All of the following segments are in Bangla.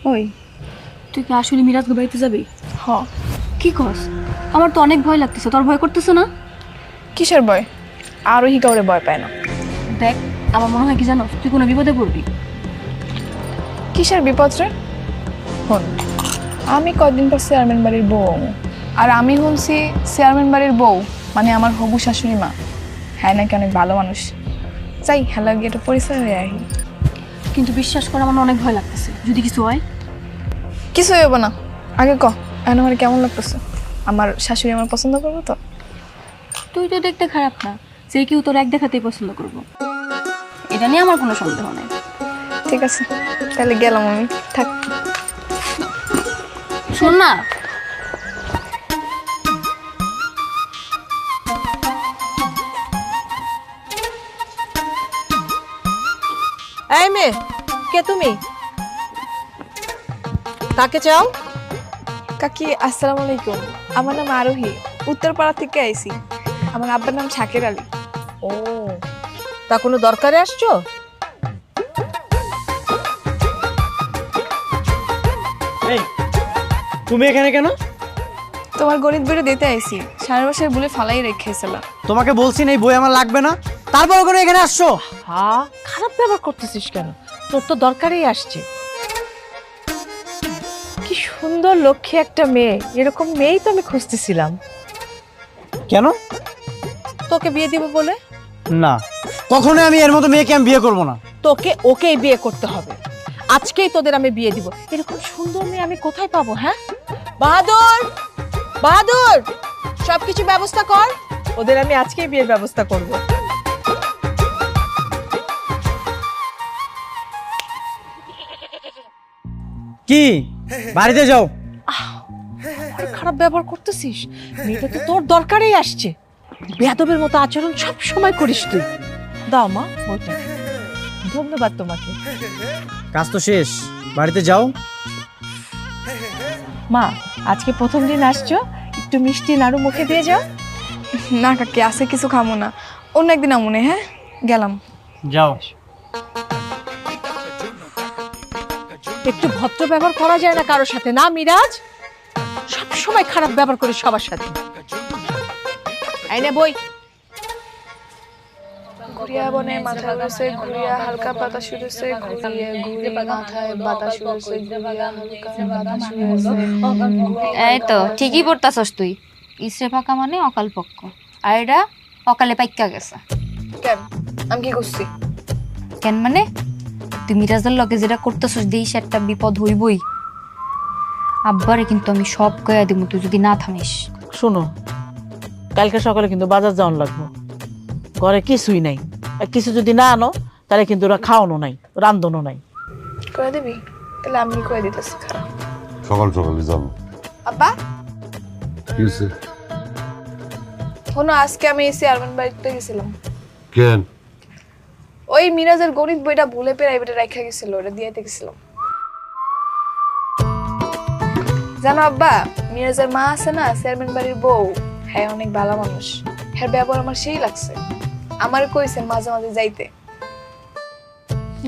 ওই তুই কি আসলে মিরাজকে বাড়িতে যাবি? হ। কি কস? আমার তো অনেক ভয় লাগতেছে, তোর ভয় করতেছে না? কিসের ভয়? আরোহী কাউরে ভয় পায় না। দেখ, আমার মনে হয় কি জানো, তুই কোনো বিপদে পড়বি। কিসের বিপদ রে? হন, আমি কয়দিন পর চেয়ারম্যান বাড়ির বউ, আর আমি শুনছি চেয়ারম্যান বাড়ির বউ মানে আমার হবু শাশুড়ি মা, হ্যাঁ নাকি অনেক ভালো মানুষ। যাই হেলা গিয়ে একটা পরিচয় হয়ে আহি। কিন্তু বিশ্বাস কর, আমার অনেক ভয় লাগতেছে, যদি কিছু হয়। কিছু হইব না, আগে ক এখন আমার কেমন লাগতেছে? আমার শাশুড়ি আমার পছন্দ করবো তো? তুই তো দেখতে খারাপ না, যে কেউ তোর এক দেখাতেই পছন্দ করবো, এটা নিয়ে আমার কোনো সন্দেহ নেই। ঠিক আছে, তাহলে গেলাম আমি, থাক। শোন না, এই মেয়ে, কে তুমি? কাকে চাও? কাকি আসসালামু আলাইকুম, আমার নাম আরোহী, উত্তরপাড়া থেকে আইছি। আমার আব্বার নাম শাকের আলী। ও, তা কোনো দরকারে আসছো? এই তুমি এখানে কেন? তোমার গণিত বইটা দিতে আইছি, সারা বছর বলে ফালাই রেখেছিলাম। তোমাকে বলছি না এই বই আমার লাগবে না, তারপর ওখানে এখানে আসছো? হ্যাঁ, খারাপ ব্যবহার করতেছিস কেন? তোর তো দরকারেই আসছে। কি সুন্দর লক্ষ্মী একটা মেয়ে, এরকম মেয়েই তো আমি খুঁজতেছিলাম। কেন? তোকে বিয়ে দিব বলে? না, কখনোই আমি এর মতো মেয়েকে আমি বিয়ে করবো না। তোকে ওকেই বিয়ে করতে হবে, আজকেই তোদের আমি বিয়ে দিব। এরকম সুন্দর মেয়ে আমি কোথায় পাবো? হ্যাঁ বাহাদুর, বাহাদুর, সবকিছু ব্যবস্থা কর, ওদের আমি আজকেই বিয়ের ব্যবস্থা করব। কি বাড়িতে যাও। খারাপ ব্যবহার করতেছিস, মেয়েটা তো তোর দরকারেই আসছে। বেয়াদবের মতো আচরণ সব সময় করিস তুই। দাও মা ওটা। ধন্যবাদ তোমাকে। কাজ তো শেষ, বাড়িতে যাও। মা, আজকে প্রথম দিন আসছো, একটু মিষ্টি নাড়ু মুখে দিয়ে যাও। না কাকি, আছে কিছু খামো না, অন্য একদিন আমনে। হ্যাঁ, গেলাম। যাও। একটু ভদ্র ব্যবহার করা যায় না কারোর সাথে? না মিরাজ, সব সময় খারাপ ব্যবহার করিস সবার সাথে। এই নে বই। ঘুরিয়া বনে মাথা ঘুরছে, ঘুরিয়া হালকা বাতাস উড়েছে, ঘুরিয়ে ঘুরিয়ে মাথায় বাতাস উড়েছে, ঘুরিয়া হালকা বাতাস উড়েছে। এই তো ঠিকই পড়তাছস তুই। ইসরে পাকা মানে অকাল পক্ষ, আর এটা অকালে পাইক্কা গেছে। কেন, আমি কি করছি? কেন মানে, তুই মিরাজের লগে যেটা করতেছস দেইস একটা বিপদ হইবই। আব্বারে কিন্তু আমি সব কইয়া দিব তুই যদি না থামিস। শোনো, কালকে সকালে কিন্তু বাজার যাওয়ান লাগবো, ঘরে কিছুই নাই। আর কিছু যদি না আনো তাহলে কিন্তু ওরা খাওয়ানো নাই, রান্ধনও নাই। করে দিবি? তাহলে আমি করে দিতেছি, খারাপ। সকাল সকালে যাবো। আব্বা কি হয়েছে? শোনো, আজকে আমি এই চেয়ারম্যান বাড়িতে গেছিলাম। কেন? ওই মিরাজের গণিত বইটা ভুলে প্রাইভেটে রাখা গেছিল, ওটা দিয়ে গেছিলাম। জানো আব্বা, মিরাজের মা আছে না, চেয়ারম্যান বাড়ির বউ, হ্যাঁ অনেক ভালো মানুষ। হ্যাঁ ব্যবহার আমার সেই লাগছে, আমার কইছে মাঝে মাঝে যাইতে।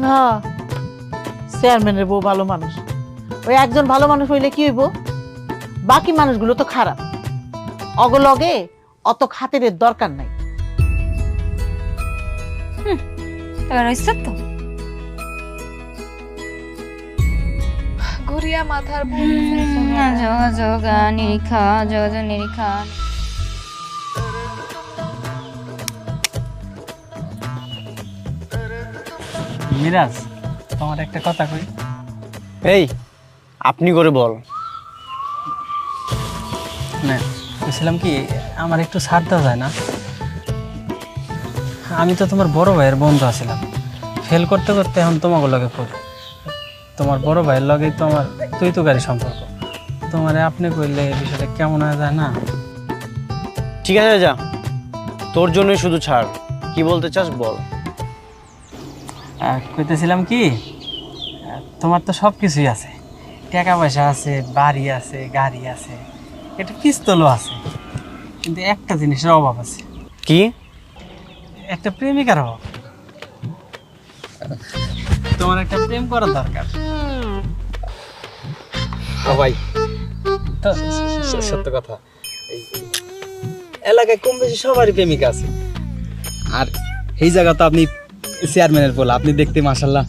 হ্যাঁ, চেয়ারম্যানের বউ ভালো মানুষ। ওই একজন ভালো মানুষ হইলে কি হইব? বাকি মানুষগুলো তো খারাপ। অগলগে অত খাতিরের দরকার নাই। এবার হইছে তো। ঘুরিয়া মাথার যোগা নিরীক্ষা, যোগা নিরীক্ষা। মিরাজ, তোমার একটা কথা কই। এই আপনি করে বল না, বলছিলাম কি, আমার একটু ছাড় দেওয়া যায় না? আমি তো তোমার বড় ভাইয়ের বন্ধু আছিলাম, ফেল করতে করতে এখন তোমাকে লগে পড়ি। তোমার বড় ভাইয়ের লগেই তো আমার তুই তো গাড়ি সম্পর্ক। তোমারে আপনি কইলে এই বিষয়টা কেমন হয়ে যায় না? ঠিক আছে, যা, তোর জন্যই শুধু ছাড়। কি বলতে চাস বল। কইতেছিলাম কি, তোমার তো সব কিছুই আছে, টাকা পয়সা আছে, বাড়ি আছে, গাড়ি আছে, একটা পিস্তলও আছে, কিন্তু একটা জিনিসের অভাব আছে। কি? একটা প্রেমিকার অভাব। তোমার একটা প্রেম করার দরকার। ভাই তো সত্য কথা, এই এলাকায় কম বেশি সবারই প্রেমিকা আছে। আর এই জায়গা তো আপনি চেয়ারম্যানের বলা, আপনি দেখতে মাশাল্লাহ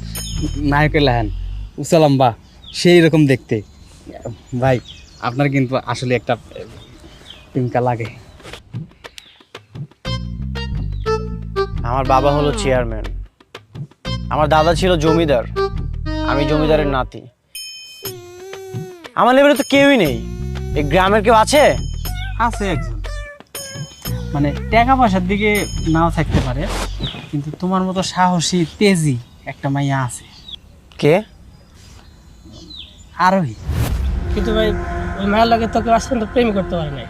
নায়কের লাহান উঁচা লম্বা সেই রকম দেখতে। ভাই আপনার কিন্তু আসলে একটা প্রেমিকা লাগে। আমার বাবা হলো চেয়ারম্যান, আমার দাদা ছিল জমিদার, আমি জমিদারের নাতি। আমার লেভেলে তো কেউই নেই। এই গ্রামের কেউ আছে? আছে একজন, মানে টাকা পয়সার দিকে নাও থাকতে পারে, কিন্তু তোমার মতো সাহসী তেজি একটা মাইয়া আছে। কে? আরোহী। কিন্তু ভাই ওই মায়ের লাগে তোকে আজ পর্যন্ত প্রেম করতে পারে নাই,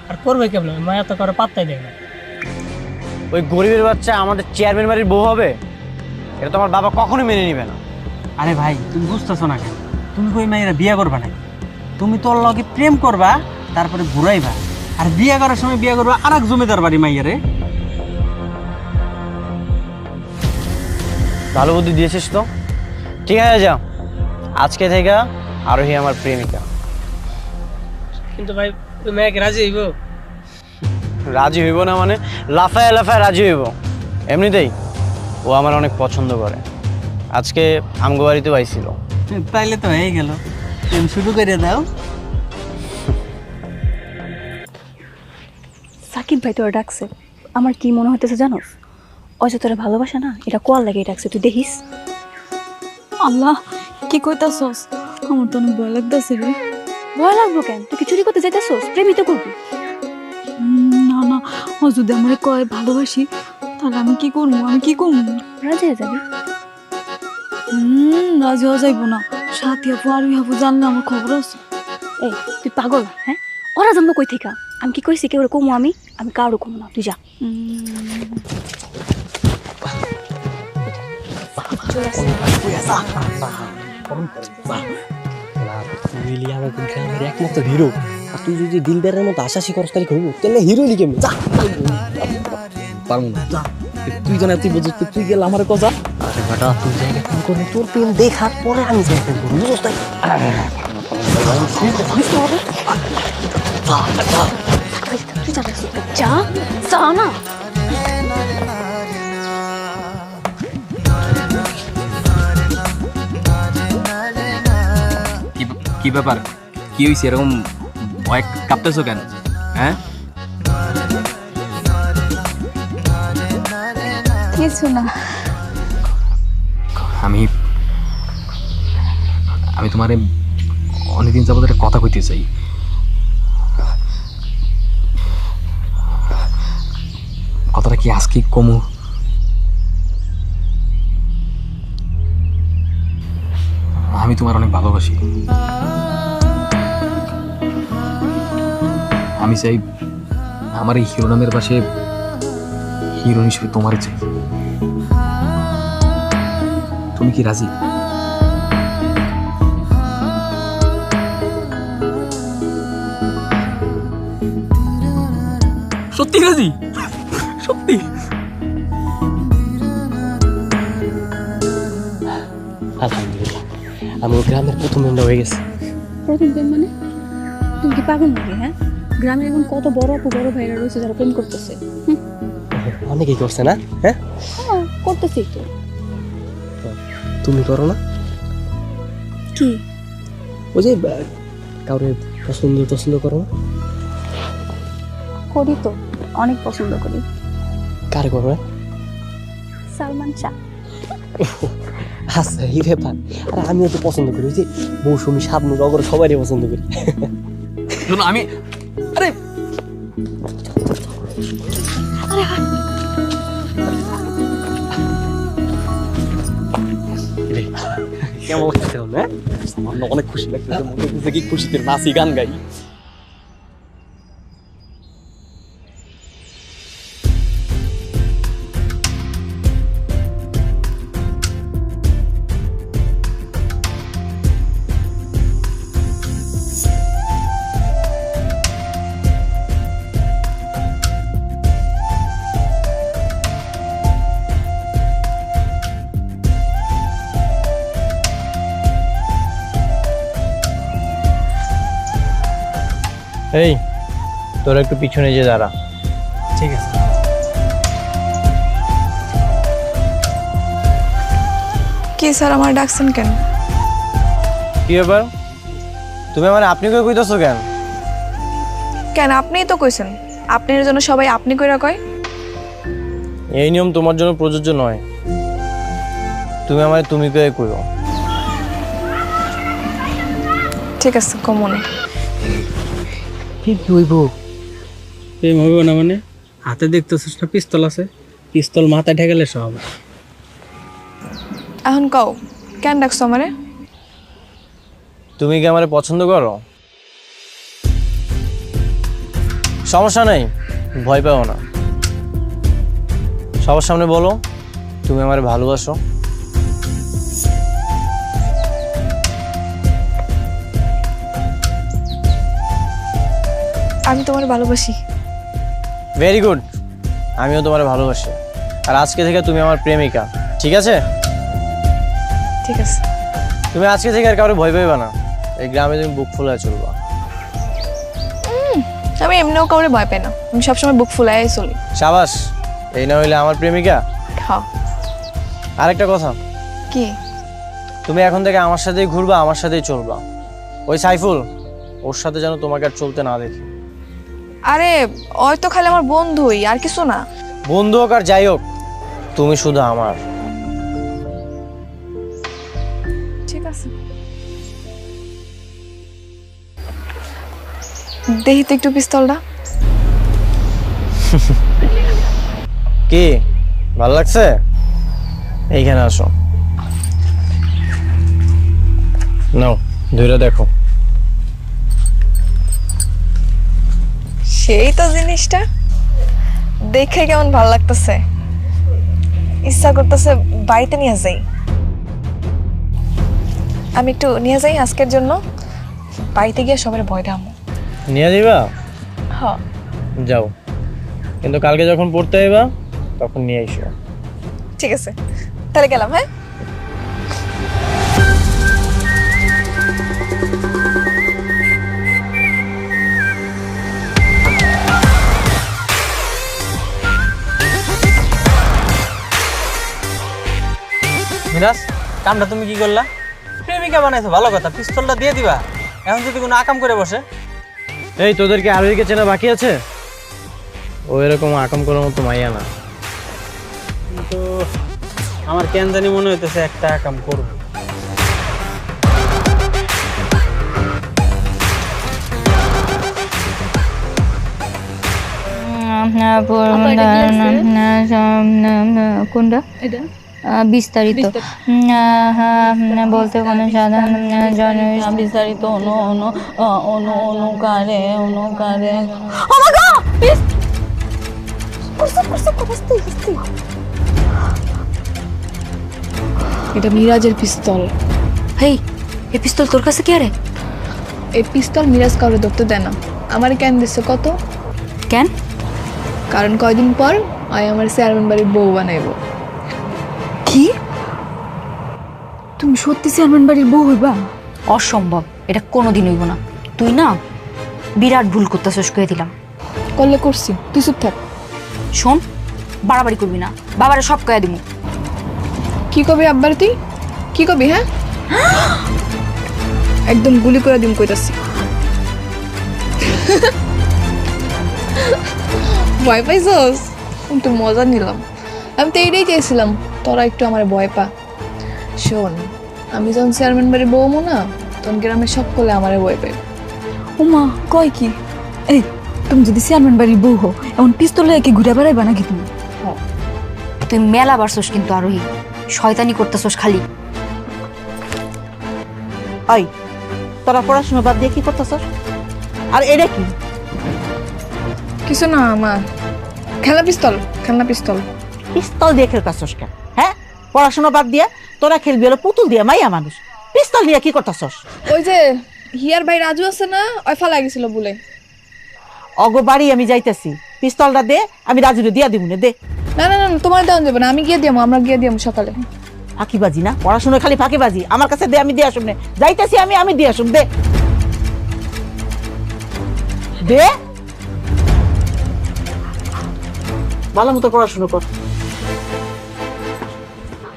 আর করবে কেমন? মায়া তো কারো পাত্তাই দেয় না। ওই গরিবের বাচ্চা আমাদের চেয়ারম্যান বাড়ির বউ হবে? এটা তো আমার বাবা কখনো মেনে নিবে না। আরে ভাই তুমি বুঝতেছো না কেন? তুমি কই মাইয়েরা বিয়ে করবা নাকি? তুমি তোর লগে প্রেম করবা, তারপরে ঘুরাইবা, আর বিয়ে করার সময় বিয়ে করবা আর এক জমিদার বাড়ি মাইয়ারে। ভালো বুদ্ধি দিয়েছিস তো। ঠিক আছে, যা, আজকে থেকে আরোহী আমার প্রেমিকা। কিন্তু ভাই ওই মায়াকে রাজি হইব? রাজি হইব না মানে? লাফায় লাফায় রাজি হইব। এমনিতেই ও আমার অনেক পছন্দ করে। আজকে আমগো বাড়িতেও আইছিল। তাইলে তো হয়ে গেল, প্রেম শুরু করে দাও। সাকিব ভাই তোরা ডাকছে, আমার কি মনে হইতেছে জানোস? অজ তোরা ভালোবাসা না, এটা কোয়ার লাগে ডাকছে, তুই দেখিস। আল্লাহ, কি কইতাছস? আমার তো অনেক ভয় লাগতেছে রে। ভয় লাগবো কেন? তুই কি চুরি করতে যাইতেছস? প্রেমই তো করবি। না না, ও যদি আমার কয় ভালোবাসি, তাহলে আমি কি করবো? রাজি হয়ে যাবি। রাজি হওয়া যাইব না। সাথী আপু আর আপু জানলে আমার খবর আছে। এই তুই পাগল? হ্যাঁ, ওরা জানবো কই থেকে? আমি কি কইছি কেউ কমু? আমি কারো কমু না, তুই যা। একমাত্র হিরো, আর তুই যদি দিলদারের মতো আশাসি খরচ তারিখ হইব, তাহলে হিরো লিখে যা পারবো না। তুই জানা তুই বুঝছিস, তুই গেলে আমার কথা। আরে বেটা, তুই জায়গা ফোন করবি, তোর প্রেম দেখার পরে আমি যাই ফোন করবো, বুঝতে? তুই যা, যা না। কি ব্যাপার? কি হয়েছে এরকম ভয় কাঁপতেছো কেন? হ্যাঁ, কিছু না। আমি তোমারে অনেকদিন যাবত একটা কথা কইতে চাই। কথাটা কি আজকে কমু? আমি তোমার অনেক ভালোবাসি। আমি চাই আমার এই হিরো নামের পাশে হিরো হিসেবে তোমারই চাই। তুমি কি রাজি? সত্যি রাজি? সত্যি? আলহামদুলিল্লাহ, আমার গ্রামের প্রথম মেম্বার হয়ে গেছে। প্রথম প্রেম মানে? তুমি কি পাগল নাকি? হ্যাঁ, গ্রামে এখন কত বড় আপু বড় ভাইরা রয়েছে যারা প্রেম করতেছে। অনেকেই করছে না? হ্যাঁ, করতেছি তো। তুমি করো না? কি? ওই যে কাউরে পছন্দ করো না? করি তো, অনেক পছন্দ করি। কারে করো? সালমান শাহ। আচ্ছা, এই ব্যাপার। আর আমিও তো পছন্দ করি, ওই যে মৌসুমী, শাবনূর, অগর সবাই পছন্দ করি। আমি আরে কেমন লাগছে? আমার অনেক খুশি লাগছে, মনে হচ্ছে কি খুশিতে নাচি গান গাই। এই তোরা একটু পিছনে যে দাঁড়া। ঠিক আছে। কি স্যার আমার ডাকছেন কেন? কি ব্যাপার, তুমি আমার আপনি করে কইতাছো কেন? কেন আপনিই তো কইছেন, আপনার জন্য সবাই আপনি কইরা কয়। এই নিয়ম তোমার জন্য প্রযোজ্য নয়, তুমি আমায় তুমি করে কইও। ঠিক আছে কমনে। কি হইব? প্রেম হইব না মানে? হাতে দেখতেছিস না পিস্তল আছে, পিস্তল মাথায় ঠেকালে সব। এখন কও কেন ডাকছো আমারে? তুমি কি আমারে পছন্দ করো? সমস্যা নেই, ভয় পাও না, সবার সামনে বলো তুমি আমারে ভালোবাসো। আমি তোমার ভালোবাসি। ভেরি গুড, আমিও তোমারে ভালোবাসি। আর আজকে থেকে তুমি আমার প্রেমিকা, ঠিক আছে? ঠিক আছে। তুমি আজকে থেকে আর কাউরে ভয় পাইবা না, এই গ্রামে তুমি বুক ফুলায় চলবা। আমি এমনিও কাউরে ভয় পাই না, আমি সবসময় বুক ফুলায় চলি। সাবাস, এই না হইলে আমার প্রেমিকা। হ্যাঁ। আরেকটা কথা, কি? তুমি এখন থেকে আমার সাথেই ঘুরবা, আমার সাথেই চলবা। ওই সাইফুল, ওর সাথে যেন তোমাকে আর চলতে না দেখি। আরে ওই তো খালি আমার বন্ধুই, আর কিছু না। বন্ধু হোক আর যাই হোক, তুমি শুধু আমার। ঠিক আছে। দেখি তো একটু পিস্তলটা। কি ভালো লাগছে? এইখানে আসো, নাও ধরে দেখো। সেই তো জিনিসটা দেখে কেমন ভালো লাগতেছে, ইচ্ছা করতেছে বাড়িতে নিয়ে যাই। আমি একটু নিয়ে যাই আজকের জন্য, বাড়িতে গিয়ে সবার ভয় দামো। নিয়ে দিবা? হ্যাঁ যাও, কিন্তু কালকে যখন পড়তে আইবা তখন নিয়ে এসো। ঠিক আছে, তাহলে গেলাম। হ্যাঁ মিরাজ, কামটা তুমি কি করলা? প্রেমিকা বানাইছো ভালো কথা, পিস্তলটা দিয়ে দিবা। এখন যদি কোনো আকাম করে বসে? এই তোদেরকে আরোহীকে চেনা বাকি আছে? ও এরকম আকাম করার মতো মাইয়া না। কিন্তু আমার কেন জানি মনে হইতেছে একটা আকাম করবো। কোনটা? এটা বিস্তারিত বলতে কোনো সাধারণ বিস্তারিত অনুকারে এটা মিরাজের পিস্তল। হেই, এই পিস্তল তোর কাছে কি? আরে এই পিস্তল মিরাজ কাউরে ধরতে দেয় না। আমার কেন দিচ্ছে কত? কেন? কারণ কয়দিন পর আই আমার চেয়ারম্যান বাড়ির বউ বানাইবো। কি? তুমি সত্যি চেয়ারম্যান বাড়ির বউ হইবা? অসম্ভব, এটা কোনোদিন হইব না। তুই না বিরাট ভুল করতেছস, কয়ে দিলাম। করলে করছি, তুই চুপ থাক। শোন, বাড়াবাড়ি করবি না, বাবারে সব কয়ে দিমু। কি কবি আব্বার? তুই কি কবি? হ্যাঁ একদম গুলি করে দিম কইতাছি। ভয় পাইছস? কিন্তু মজা নিলাম। আমি তো এইটাই চেয়েছিলাম, তোরা একটু আমার ভয় পা। শোন, আমি যখন চেয়ারম্যান বাড়ির বউ না, তখন গ্রামের সব করলে আমার ভয় পাই। ও মা, কয় কি? এই তুমি যদি চেয়ারম্যান বাড়ির বউ হো, এমন পিস্তলে কি ঘুরে বেড়াইবা নাকি তুমি? তুই মেলা বাড়ছস কিন্তু আরোহী, শয়তানি করতেছস খালি। ওই তোরা পড়াশোনা বাদ দিয়ে কি করতেছস? আর এটা কি? কিছু না, আমার খেলনা পিস্তল। খেলনা পিস্তল পিস্তল দিয়ে খেলতেছস কেন? হ্যাঁ, পড়াশোনা বাদ দিয়ে তোরা খেলবি হলো পুতুল দিয়ে, মাইয়া মানুষ পিস্তল দিয়ে কি করতেছস? ওই যে হিয়ার ভাই রাজু আছে না, ওই ফালা গেছিল বলে। অগো বাড়ি আমি যাইতেছি, পিস্তলটা দে, আমি রাজুরে দিয়া দিব না। দে। না না না, তোমার দেওয়া যাবে না, আমি গিয়ে দিয়াম, আমরা গিয়ে দিয়াম সকালে। ফাঁকিবাজি না, পড়াশোনা খালি ফাঁকিবাজি। আমার কাছে দে, আমি দিয়ে আসুন। যাইতেছি আমি দিয়ে আসুন। দে। দে, ভালো মতো পড়াশোনা কর।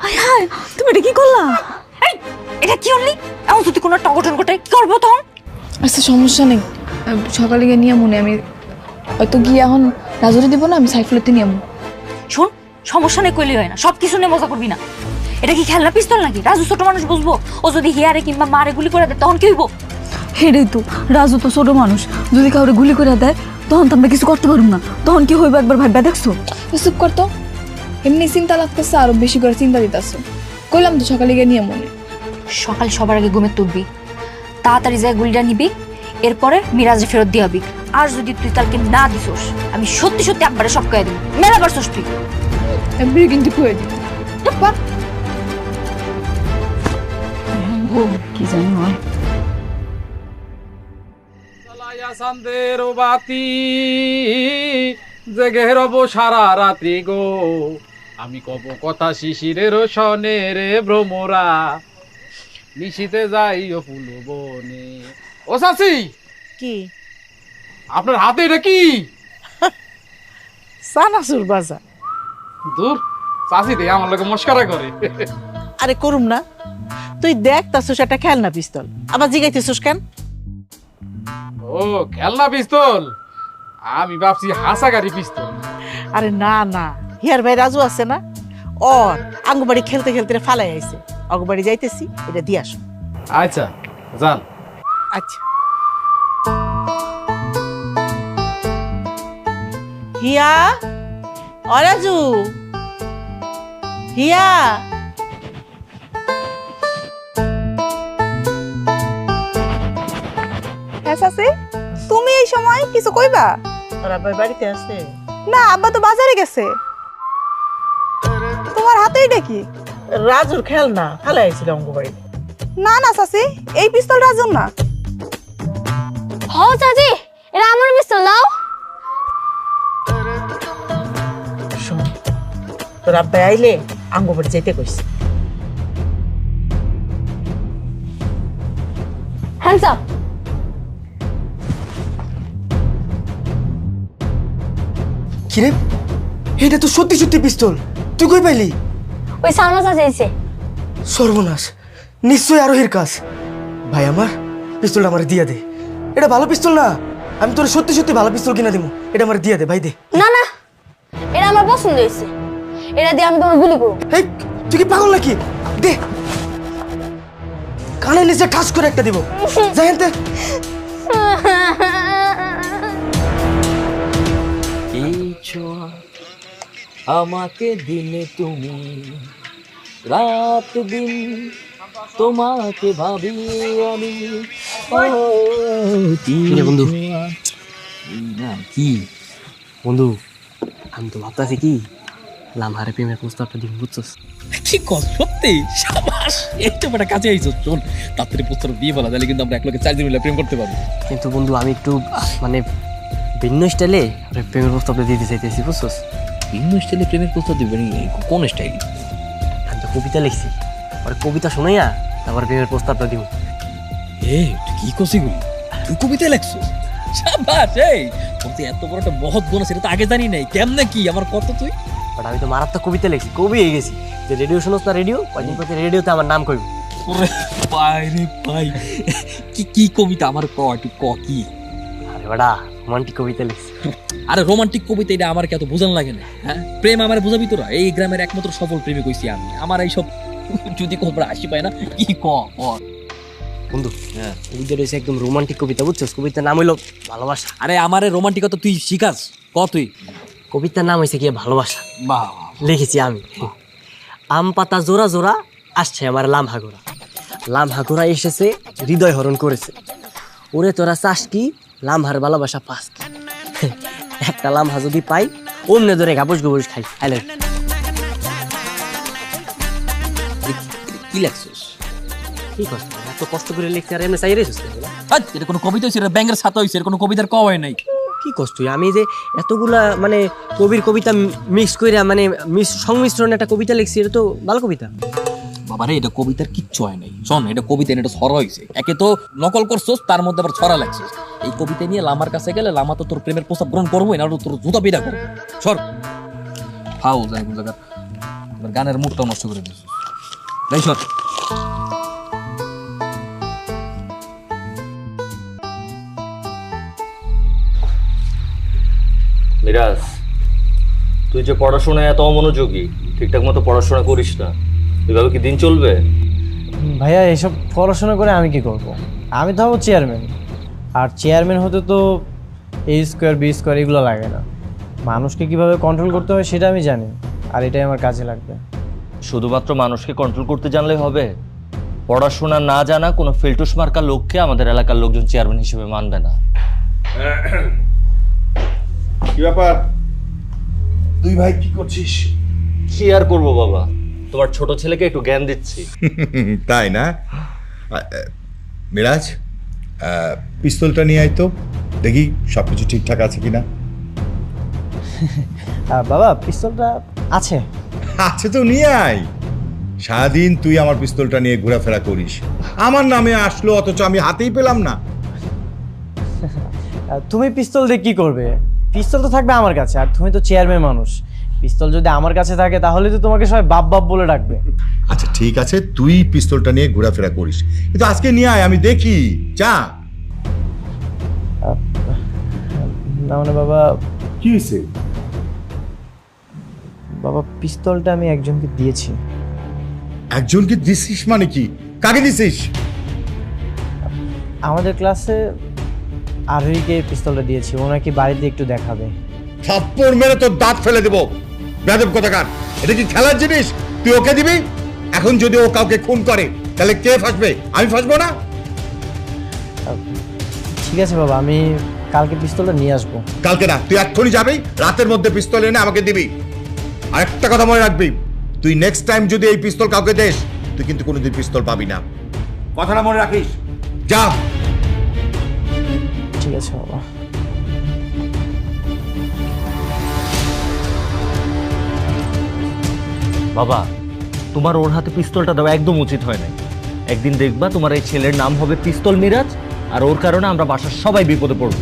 হায় হায়, তুমি এটা কি করলা? এই, এটা কি করলি? এখন যদি কোনো একটা অঘটন ঘটে কি করবো তখন? আচ্ছা সমস্যা নেই, সকালে গিয়ে নিয়ে মনে আমি হয়তো গিয়ে এখন রাজরে দিব না, আমি সাইফুলেতে নিয়ে আমু। শোন, সমস্যা নেই কইলে হয় না, সব কিছু নিয়ে মজা করবি না। এটা কি খেলনা পিস্তল নাকি? রাজু ছোট মানুষ বুঝবো? ও যদি হিয়ারে কিংবা মারে গুলি করে দেয় তখন কি হইব? হেডেই তো, রাজু তো ছোট মানুষ, যদি কাউরে গুলি করে দেয় তখন তো আমরা কিছু করতে পারবো না। তখন কি হইব একবার ভাববা দেখছো? চুপ করতো, এমনি চিন্তা লাগতেছে, আরো বেশি করে চিন্তা দিতেছে। কইলাম তো সকালে গিয়ে নিয়ে মনে। সকাল সবার আগে ঘুমে তুলবি, তাড়াতাড়ি যায় গুলিটা নিবি, এরপরে মিরাজে ফেরত দিয়ে হবি। আর যদি তুই কালকে না দিছোস, আমি সত্যি সত্যি একবারে সব কয়ে দেবো। মেলা পারছোস তুই। এমনি কিন্তু কয়ে দিবি। কি জানি হয়। চাঁদের বাতি জেগে রব সারা রাত্রি গো, আমি কব কথা শিশিরের সনে রে ভ্রমরা, নিশিতে যাইও ফুল বনে। ও চাচি, কি আপনার হাতে এটা কি? চানাচুর বাজা। দূর, চাচি দে আমার লোকে মস্কারা করে। আরে করুম না, তুই দেখ তাছুস একটা খেলনা পিস্তল, আবার জিগাইতেছিস কেন? ও খেলনা পিস্তল, আমি ভাবছি হাসাগারি পিস্তল। আরে না না, হিয়ার ভাই রাজু আছে না, ওর আঙ্গুবাড়ি খেলতে খেলতে ফালাই আইছে, অগবাড়ি যাইতেছি, এটা দিয়ে আসো। আচ্ছা যান। আচ্ছা হিয়া, ও রাজু, হিয়া। হ্যাঁ চাচি, তুমি এই সময় কিছু কইবা? ওরা ভাই বাড়িতে আছে না, আব্বা তো বাজারে গেছে। তোমার হাতে এটা কি? রাজুর খেলনা, ফালাই আইছিল অঙ্গবাড়ি। না না চাচি, এই পিস্তল রাজুর না। হ চাচি, এটা আমার পিস্তল দাও। শোন, তোর আব্বা আইলে আঙ্গবাড়ি যাইতে কইছে। Hands up. কিরে, এটা তো সত্যি সত্যি পিস্তল, তুই কই পাইলি? ওই সালমা চাচি এসে। সর্বনাশ, নিশ্চয়ই আরোহীর কাজ। ভাই আমার পিস্তলটা আমার দিয়ে দে, এটা ভালো পিস্তল না, আমি তোর সত্যি সত্যি ভালো পিস্তল কিনা দিব, এটা আমার দিয়ে দে ভাই, দে। না না, এটা আমার পছন্দ হয়েছে, এটা দিয়ে আমি তোমার গুলি করব। এই তুই কি পাগল নাকি? দে, কানে নিচে ঠাস করে একটা দিব, জানতে। এই ছোঁয়া আমাকে দিলে তুমি, রাত দিন তোমাকে ভাবি আমি। বন্ধু না কি বন্ধু, আমি তো ভাবতেছি কি লামহারে প্রেমের প্রস্তাবটা দিব, বুঝছস? কি কর সত্যি? সাবাস, এইটা বড় কাছে আইছো। চল তাড়াতাড়ি প্রস্তাব দিয়ে বলা, তাহলে কিন্তু আমরা এক লোকে 4 দিন মিলে প্রেম করতে পারবো। কিন্তু বন্ধু আমি একটু মানে ভিন্ন স্টাইলে প্রেমের প্রস্তাবটা দিতে চাইতেছি, বুঝছস? ভিন্ন স্টাইলে প্রেমের প্রস্তাব দিবেন? কোন স্টাইল? আমি তো কবিতা লিখছি, আর কবিতা শোনাইয়া তারপর প্রেমের প্রস্তাবটা দিব। তুই কি কছিগুলি? তুই কবিতা লেখছো? সাবাস, এই তোর তো এত বড় একটা মহৎ গুণ, সেটা তো আগে জানি নাই। কেমনে কি আমার কত তুই? বাট আমি তো মারাত্মক কবিতা লিখছি, কবি হয়ে গেছি। যে রেডিও শোনস না, রেডিও কদিন পর রেডিওতে আমার নাম কইব। ওরে ভাই রে ভাই, কি কি কবিতা আমার ক, একটু ক কি? আরে বাড়া, রোমান্টিক কবিতা লিখছি। আরে রোমান্টিক কবিতা এটা আমার কত বোঝান লাগে না? হ্যাঁ, প্রেম আমার বোঝাবি তোরা? এই গ্রামের একমাত্র সফল প্রেমিক হইছি আমি। আমার এইসব যদি কোবরা হাসি পায় না, কি ক বন্ধু? হ্যাঁ, কবিতা রয়েছে একদম রোমান্টিক কবিতা, বুঝছস? কবিতার নাম হইলো ভালোবাসা। আরে আমারে রোমান্টিকতা তুই শিখাস ক তুই? কবিতার নাম হয়েছে কি ভালোবাসা। বাহ, লিখেছি আমি। আম পাতা জোড়া জোড়া আসছে আমার লামহাগোরা, লামহাগোরা এসেছে হৃদয় হরণ করেছে, ওরে তোরা চাস কি লামহার ভালোবাসা পাস কি, একটা লামহা যদি পাই অমনে ধরে গাবস গোবস খাই। হ্যালো, কি লেখছিস? কি কষ্ট, এত কষ্ট করে লিখতে আর এমনি চাই রেছিস? এটা কোনো কবিতা হয়েছে? এটা ব্যাঙের ছাতা হয়েছে, কোনো কবিতার ক হয় নাই। কি কষ্ট, আমি যে এতগুলা মানে কবির কবিতা মিক্স করে মানে সংমিশ্রণে একটা কবিতা লিখছি, এটা তো ভালো কবিতা। বাবা বাবারে এটা কবিতার কিচ্ছু হয় নাই, শোন এটা কবিতা এটা ছড়া হয়েছে। একে তো নকল করছস, তার মধ্যে আবার ছড়া লাগছিস। এই কবিতা নিয়ে লামার কাছে গেলে লামা তো তোর প্রেমের প্রস্তাব গ্রহণ করবোই না, তোর জুতা পিটা করবো। সর ফাউ যাই জায়গা গানের মুডটা নষ্ট করে দিয়েছিস। যাই সর। মিরাজ, তুই যে পড়াশোনায় এত অমনোযোগী, ঠিকঠাক মতো পড়াশোনা করিস না, এভাবে কি দিন চলবে? ভাইয়া এইসব পড়াশোনা করে আমি কি করব? আমি তো হবো চেয়ারম্যান, আর চেয়ারম্যান হতে তো A স্কোয়ার B স্কোয়ার এগুলো লাগে না। মানুষকে কিভাবে কন্ট্রোল করতে হয় সেটা আমি জানি, আর এটাই আমার কাজে লাগবে। শুধুমাত্র মানুষকে কন্ট্রোল করতে জানলে হবে? পড়াশোনা না জানা কোনো ফেলটুস মার্কা লোককে আমাদের এলাকার লোকজন চেয়ারম্যান হিসেবে মানবে না। কি ব্যাপার, দুই ভাই কি করছিস? কি আর করবো বাবা, তোমার ছোট ছেলেকে একটু জ্ঞান দিচ্ছি। তাই না? মিরাজ, পিস্তলটা নিয়ে আয় তো, দেখি সবকিছু ঠিকঠাক আছে কিনা। বাবা পিস্তলটা আছে। আছে তো নিয়ে আয়। সারাদিন তুই আমার পিস্তলটা নিয়ে ঘোরাফেরা করিস, আমার নামে আসলো অথচ আমি হাতেই পেলাম না। তুমি পিস্তল দিয়ে কি করবে? পিস্তল তো থাকবে আমার কাছে, আর তুমি তো চেয়ারম্যান মানুষ, পিস্তল যদি আমার কাছে থাকে তাহলে তো তোমাকে সবাই বাপ বাপ বলে ডাকবে। আচ্ছা ঠিক আছে, তুই পিস্তলটা নিয়ে ঘোরাফেরা করিস, কিন্তু আজকে নিয়ে আয়, আমি দেখি। যা। না মানে বাবা। কি হয়েছে? বাবা পিস্তলটা আমি একজনকে দিয়েছি। একজনকে দিছিস মানে কি? কাকে দিছিস? আমাদের ক্লাসে আরোহীকে পিস্তলটা দিয়েছি, ও নাকি বাড়িতে একটু দেখাবে। থাপ্পড় মেরে তোর দাঁত ফেলে দেবো, বেয়াদব কোথাকার। এটা কি খেলার জিনিস? তুই ওকে দিবি? এখন যদি ও কাউকে খুন করে তাহলে কে ফাঁসবে? আমি ফাঁসবো না? ঠিক আছে বাবা, আমি কালকে পিস্তলটা নিয়ে আসবো। কালকে না, তুই এক্ষুনি যাবি, রাতের মধ্যে পিস্তল এনে আমাকে দিবি। আর একটা কথা মনে রাখবি, তুই নেক্সট টাইম যদি এই পিস্তল কাউকে দেস, তুই কিন্তু কোনোদিন পিস্তল পাবি না। কথাটা মনে রাখিস। যা। ঠিক আছে বাবা। বাবা, তোমার ওর হাতে পিস্তলটা দেওয়া একদম উচিত হয় না। একদিন দেখবা তোমার এই ছেলের নাম হবে পিস্তল মিরাজ, আর ওর কারণে আমরা বাসার সবাই বিপদে পড়ব।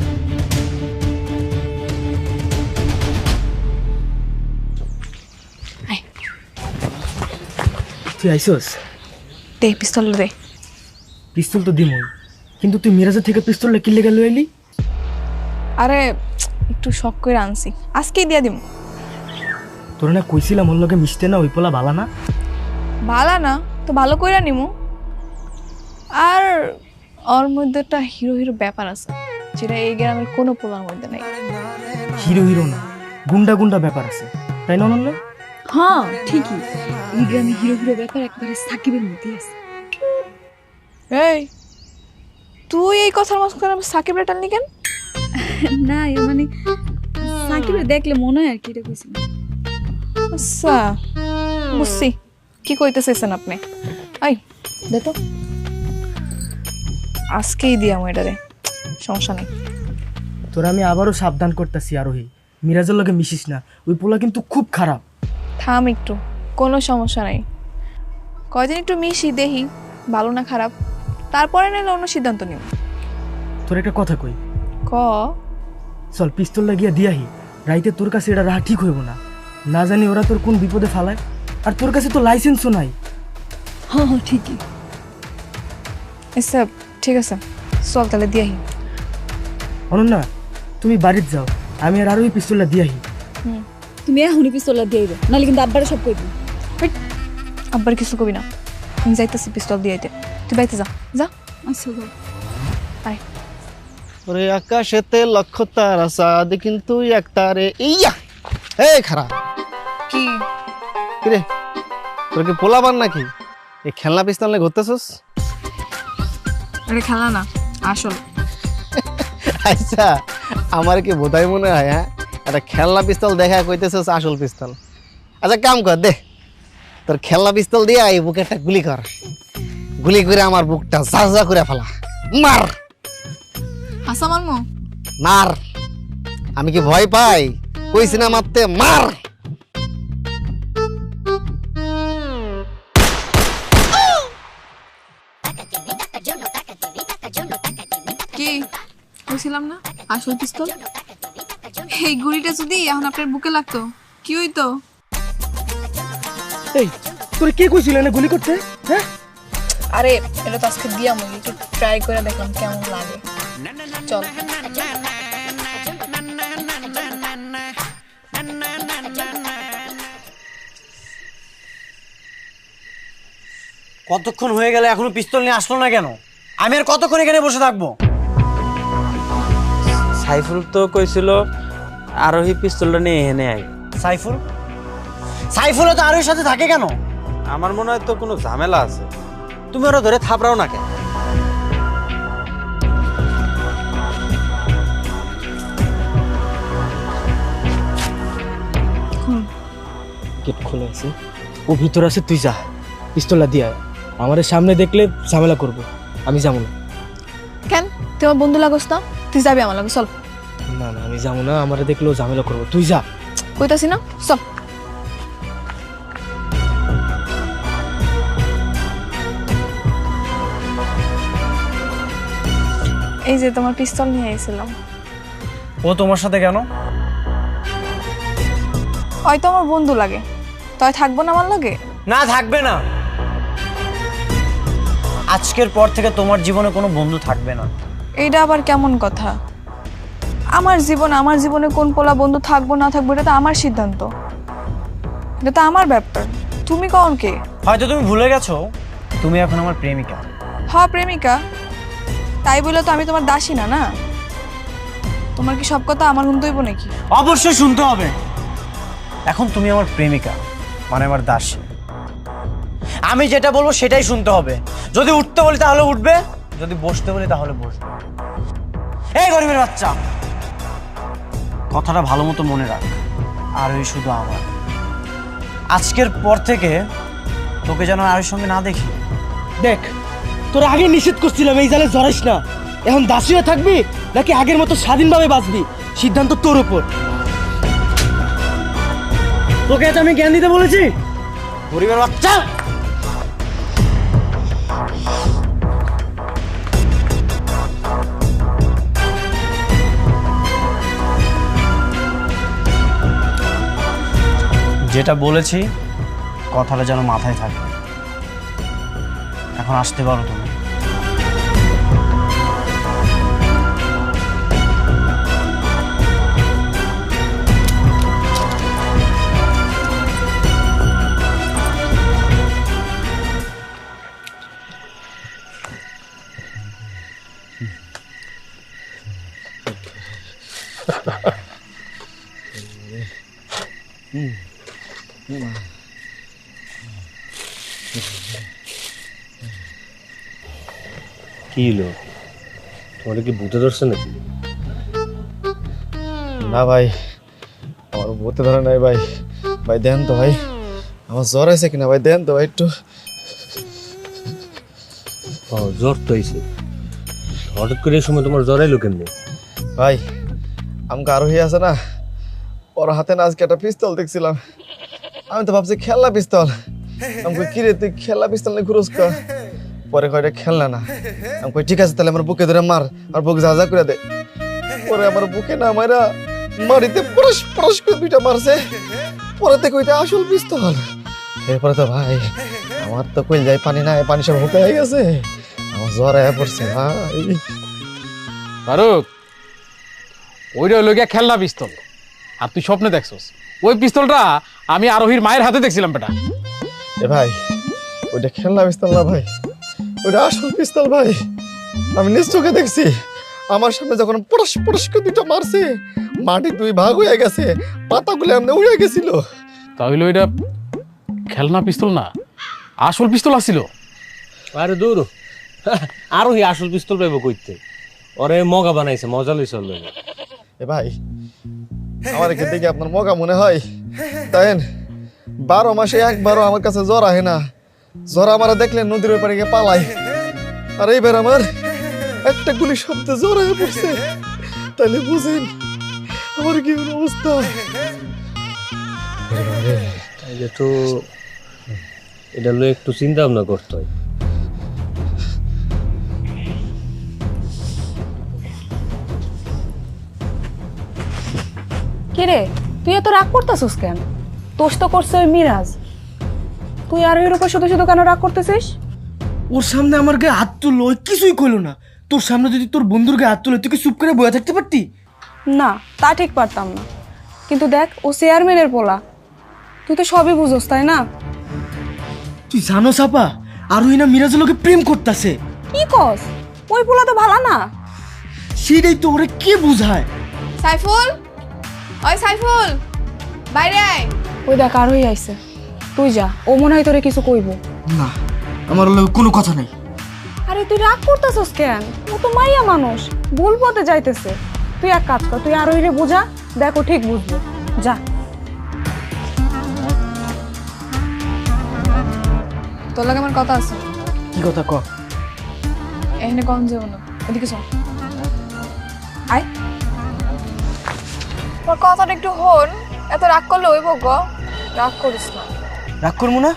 তুই আইসোস? দে পিস্তল দে। পিস্তল তো দিমই, কিন্তু তুই মিরাজের থেকে পিস্তলটা কি লেগে লই এলি? আরে একটু শখ করে আনছি, আজকেই দিয়ে দিম। তোর না কইছিলাম ওর লগে মিশতে না, ওই পোলা ভালা না। ভালো না তো ভালো কইরা নিমু। আর ওর মধ্যে একটা হিরো হিরো ব্যাপার আছে, যেটা এই গ্রামের কোনো পোলার মধ্যে নাই। হিরো হিরো না, গুন্ডা গুন্ডা ব্যাপার আছে, তাই না অনন্যা? হ্যাঁ ঠিকই, এই গ্রামে হিরো হিরো ব্যাপার একবারে সাকিবের মধ্যে আছে। এই তুই এই কথার মাঝখানে সাকিবের টানলি কেন? না মানে সাকিবের দেখলে মনে হয় আর কি, এটা কইছি। আচ্ছা বুঝছি কি কইতেছেন আপনি। আই দে তো, আজকেই দিয়া এটারে, সমস্যা নেই। তোর আমি আবারও সাবধান করতেছি আরোহী, মিরাজের লগে মিশিস না, ওই পোলা কিন্তু খুব খারাপ। থাম একটু, কোনো সমস্যা নাই, কয়দিন একটু মিশি দেখি ভালো না খারাপ, তারপরে নাইলে অন্য সিদ্ধান্ত নিও। তোর একটা কথা কই, ক। চল পিস্তল লাগিয়া দিয়াহি, রাইতে তোর কাছে এটা রাহা ঠিক হইব না, না জানি ওরা তোর কোন বিপদে ফালায়, আর তোর কাছে তো লাইসেন্সও নাই। হ্যাঁ হ্যাঁ ঠিকই। আচ্ছা ঠিক আছে, চল তাহলে দিয়াহি। অনন্যা তুমি বাড়িতে যাও, আমি আর আরোহী পিস্তলটা দিয়াহি। তুমি এখনই পিস্তলটা দিয়ে আইবে, নাহলে কিন্তু আব্বারে সব কইবি। আব্বার কিছু কবি না, আমি যাইতেছি পিস্তল দিয়ে আইতে, তুই বাইতে যা যা। আচ্ছা যাও। আয়। ওরে আকাশেতে লক্ষ তারা চাঁদ কিন্তু একটারে ইয়া। এই খারাপ কি রে, তোর কি পোলাবান নাকি? এই খেলনা পিস্তল নিয়ে ঘুরতেছস? এটা খেলা না, আসল। আচ্ছা আমার কি বোধাই মনে হয়? হ্যাঁ, একটা খেলনা পিস্তল দেখা কইতেছস আসল পিস্তল। আচ্ছা কাম কর, দে তোর খেলনা পিস্তল দিয়ে এই বুকে একটা গুলি কর, গুলি করে আমার বুকটা ঝাঁঝা করে ফেলা, মার। হাসা মারমো? মার। আমি কি ভয় পাই? কইছি না মারতে, মার। কি বলছিলাম না আসল পিস্তল? এই গুলিটা যদি এখন আপনার বুকে লাগতো কি হইতো? এই তোরে কে কইছিল না গুলি করতে? হ্যাঁ আরে এটা তো আজকে দিয়া আমি একটু ট্রাই করে দেখলাম কেমন লাগে। চল কতক্ষণ হয়ে গেল এখনো পিস্তল নিয়ে আসলো না কেন? আমি আর কতক্ষণ এখানে বসে থাকবো? সাইফুল তো কইছিল আরোহী পিস্তলটা নিয়ে এনে আয়। সাইফুল? সাইফুলও তো আরোহীর সাথে থাকে কেন? আমার মনে হয় তো কোনো ঝামেলা আছে। তুমি ওরা ধরে থাপড়াও না কেন? গেট খোলা আছে, ও ভিতর আছে, তুই যা পিস্তলটা দিয়ে আয়। আমাদের সামনে দেখলে ঝামেলা করবো, আমি যাবো না। কেন তুই আমার বন্ধু লাগোস না? তুই যাবি আমার লাগে, চল। না না আমি যাবো না, আমারে দেখলেও ঝামেলা করবো, তুই যা। কইতাছি না, চল। এই যে তোমার পিস্তল নিয়ে আইছিলাম। ও তোমার সাথে কেন? হয়তো আমার বন্ধু লাগে, তাই থাকবো না আমার লাগে? না থাকবে না, আজকের পর থেকে তোমার জীবনে কোনো বন্ধু থাকবে না। এইটা আবার কেমন কথা? আমার জীবনে কোন পোলা বন্ধু থাকবো না থাকবো এটা তো আমার সিদ্ধান্ত, এটা তো আমার ব্যাপার। তুমি কখন কে? হয়তো তুমি ভুলে গেছো তুমি এখন আমার প্রেমিকা। হ্যাঁ প্রেমিকা, তাই বলে তো আমি তোমার দাসী না। না তোমার কি সব কথা আমার শুনতে হইব নাকি? অবশ্যই শুনতে হবে। এখন তুমি আমার প্রেমিকা মানে আমার দাসী, আমি যেটা বলবো সেটাই শুনতে হবে। যদি উঠতে বলি তাহলে উঠবে, যদি বসতে বলি তাহলে বসবে। এই গরিবের বাচ্চা, কথাটা ভালো মতো মনে রাখ। আর ওই শুধু আমার, আজকের পর থেকে তোকে যেন আর সঙ্গে না দেখি। দেখ তোর আগে নিষেধ করছিলাম এই জালে জড়াইস না, এখন দাসী হয়ে থাকবি নাকি আগের মতো স্বাধীনভাবে বাঁচবি সিদ্ধান্ত তোর উপর। তোকে এটা আমি জ্ঞান দিতে বলেছি? গরিবের বাচ্চা, যেটা বলেছি কথাটা যেন মাথায় থাকে। এখন আসতে পারো তুমি। কি হলো, তোমার কি ভূতে ধরছে নাকি? না ভাই, আমার ভূতে ধরে নাই ভাই। ভাই দেন তো ভাই, আমার জ্বর আছে কিনা ভাই, দেন তো ভাই একটু। জ্বর তো হয়েছে, হঠাৎ করে এই সময় তোমার জ্বর এলো কেমনি? ভাই আমাকে আরোহী আছে না, ওর হাতে না আজকে একটা পিস্তল দেখছিলাম। আমি তো ভাবছি খেলনা পিস্তল। আমাকে কিরে তুই খেলনা পিস্তল নিয়ে ঘুরোস কা? পরে কয়টা খেলনা না। আমি কই ঠিক আছে তাহলে আমার বুকে ধরে মার, আর বুক যা যা করে দে। পরে আমার বুকে না মারা মারিতে পরশ পরশ করে দুইটা মারছে। পরে থেকে ওইটা আসল পিস্তল। এরপরে তো ভাই আমার তো কইল যায় পানি নাই, পানি সব হুকায় গেছে, আমার জ্বর আয়া পড়ছে ভাই। ফারুক, ওইটা হলো গিয়া খেলনা পিস্তল, আর তুই স্বপ্নে দেখছস। ওই পিস্তলটা আমি আরোহীর মায়ের হাতে দেখছিলাম বেটা। এ ভাই ওইটা খেলনা পিস্তল না ভাই, ওইটা আসল পিস্তল ভাই। আমি নিজ চোখে দেখছি, আমার সামনে যখন পরশ পরশ করে দুটো মারছে, মাটি দুই ভাগ হয়ে গেছে, পাতাগুলো এমনি উড়ে গেছিল। তাহলে ওইটা খেলনা পিস্তল না, আসল পিস্তল আসছিল। আরে দূর, আরোহী আসল পিস্তল পাইব কইতে? ওরে মগা বানাইছে, মজা লইছে। এ ভাই আমার এখান থেকে আপনার মগা মনে হয়? তাই 12 মাসে একবারও আমার কাছে জ্বর আহে না। জ্বর আমার দেখলে নদীর ওই পারে গিয়ে পালাই। আর এইবার আমার একটা গুলি শব্দে জ্বর হয়ে পড়ছে, তাহলে বুঝেন আমার কি অবস্থা। তো এটা লয়ে একটু চিন্তা ভাবনা করতে হয়। কিরে তুই এত রাগ করতেছিস কেন? তোষ তো করছে ওই মিরাজ, তুই আর এর উপর শুধু শুধু কেন রাগ করতেছিস? ওর সামনে আমার গায়ে হাত তুললো, ওই কিছুই কইলো না। তোর সামনে যদি তোর বন্ধুর গায়ে হাত তুলে তুই কি চুপ করে বয়ে থাকতে পারতি? না তা ঠিক পারতাম না, কিন্তু দেখ ও চেয়ারম্যানের পোলা, তুই তো সবই বুঝোস তাই না? তুই জানো সাপা আর ওই না মিরাজের লোকে প্রেম করতেছে। কি কস? ওই পোলা তো ভালো না। সেটাই তো ওরে কে বুঝায়? সাইফুল, ওই সাইফুল বাইরে আয়। ওই দেখ আর হই আইছে, তুই যা, ও মনে হয় তোরে কিছু কইব। না আমার ওর লগে কোনো কথা নাই। আরে তুই রাগ করতেছস কেন? ও তো মাইয়া মানুষ, ভুল পথে যাইতেছে। তুই এক কাজ কর, তুই আর ওইরে বোঝা, দেখো ঠিক বুঝবো। যা। তোর লাগে আমার কথা আছে। কি কথা ক? এখানে কম যাবো না, এদিকে চল। আয়, তোর কথাটা একটু হন। এত রাগ করলে ওই বক, রাগ করিস না। রাগ করবো না?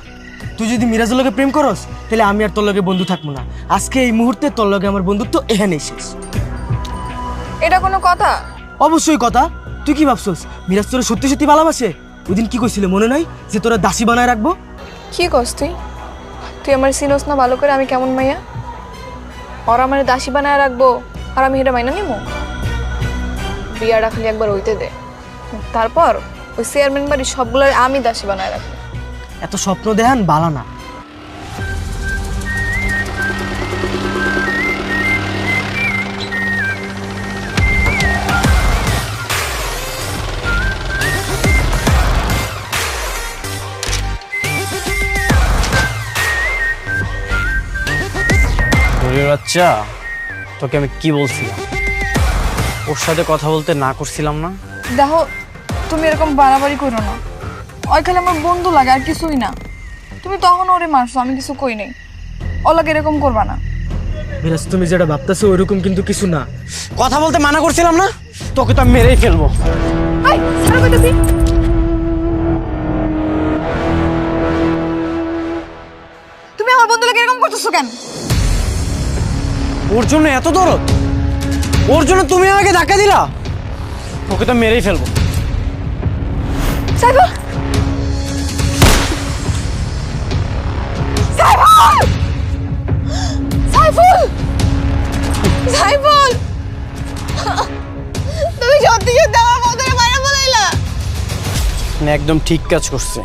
তুই যদি মিরাজের লগে প্রেম করস তাহলে আমি আর তোর লগে বন্ধু থাকবো না। আজকে এই মুহূর্তে তোর লগে আমার বন্ধুত্ব এখানেই শেষ। এটা কোনো কথা? অবশ্যই কথা। তুই কি ভাবছস মিরাজ তোরা সত্যি সত্যি ভালোবাসে? ওই দিন কি কইছিলে মনে নাই যে তোরা দাসী বানায় রাখবো? কি কস তুই? তুই আমার চিনোস না ভালো করে আমি কেমন মাইয়া? আর আমার দাসী বানায় রাখবো আর আমি এটা মাইনা নিমো? বিয়াটা খালি একবার হইতে দে, তারপর ওই চেয়ারম্যান বাড়ি সবগুলো আমি দাসী বানায় রাখবো। এত স্বপ্ন দেখান বালা না। বাচ্চা, তোকে আমি কি বলছিলাম? ওর সাথে কথা বলতে না করছিলাম না? দেখো তুমি এরকম বাড়াবাড়ি করো না, ওই খালি আমার বন্ধু লাগে আর কিছুই না। তুমি তখন ওরে মারছো, আমি কিছু কই নাই। ওলাকে এরকম করবা না। মিরাজ তুমি যেটা ভাবতেছো ওইরকম কিন্তু কিছু না। কথা বলতে মানা করছিলাম না? তোকে তো আমি মেরেই ফেলবো। তুমি আমার বন্ধু লাগে এরকম করতেছো কেন? ওর জন্য এত দরদ? ওর জন্য তুমি আমাকে ধাক্কা দিলা? ওকে তো মেরেই ফেলবো। সাইফুল, সাইফুল, সাইফুল, সাইফুল, তুমি সত্যি সত্যি আমার বন্ধুরে মারা বলাইলা? একদম ঠিক কাজ করছে।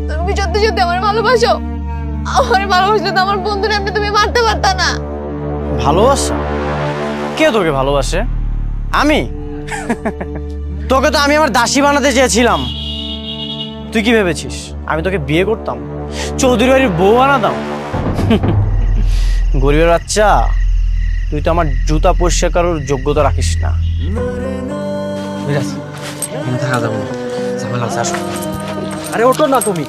তুমি সত্যি সত্যি আমার ভালোবাসো? আমার ভালোবাসলে তো আমার বন্ধুরে এমনি তুমি মারতে পারতা না। ভালোবাসা? কে তোকে ভালোবাসে? আমি? তোকে তো আমি আমার দাসী বানাতে চেয়েছিলাম। তুই কি ভেবেছিস আমি তোকে বিয়ে করতাম, চৌধুরী বাড়ির বউ বানাতাম? গরিবের বাচ্চা, তুই তো আমার জুতা পরিষ্কার করার যোগ্যতা রাখিস না। থাকা যাবো না, ঝামেলা আছে, আসো। আরে ওঠো না তুমি।